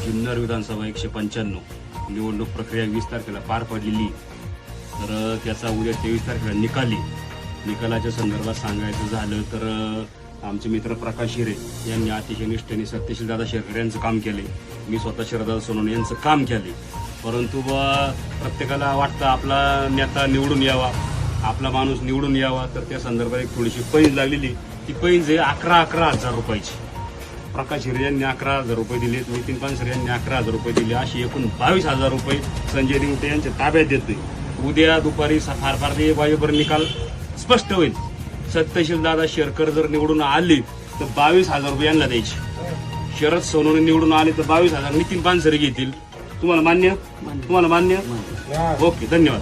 जुन्नर विधानसभा 195 निवडणूक प्रक्रिया 20 तारखेला पार पडलेली, तर त्याचा उद्या 23 तारखेला निकालाच्या संदर्भात सांगायचं झालं तर आमचे मित्र प्रकाश हिरे यांनी अतिशय निष्ठेने सत्यशील दादा शेरकर यांचं काम केले, मी स्वतः शरददादा सोनवणे यांचं काम केले. परंतु प्रत्येकाला वाटतं आपला नेता निवडून यावा, आपला माणूस निवडून यावा, तर त्या संदर्भात एक थोडीशी पैंज लागलेली. ती पैंज आहे 11,000 रुपयाची. प्रकाश हिरे यांनी 11,000 रुपये दिले, नितीन पानसरे यांनी 11,000 रुपये दिले, अशी एकूण 22,000 रुपये संजय निवटे यांच्या ताब्यात देतोय. उद्या दुपारी फार 1 वाजेपर्यंत निकाल स्पष्ट होईल. सत्यशील दादा शेरकर जर निवडून आले तर 22,000 रुपये यांना द्यायचे. शरद सोनवणे निवडून आले तर 22,000 नितीन पानसरे घेतील. तुम्हाला मान्य? ओके, धन्यवाद.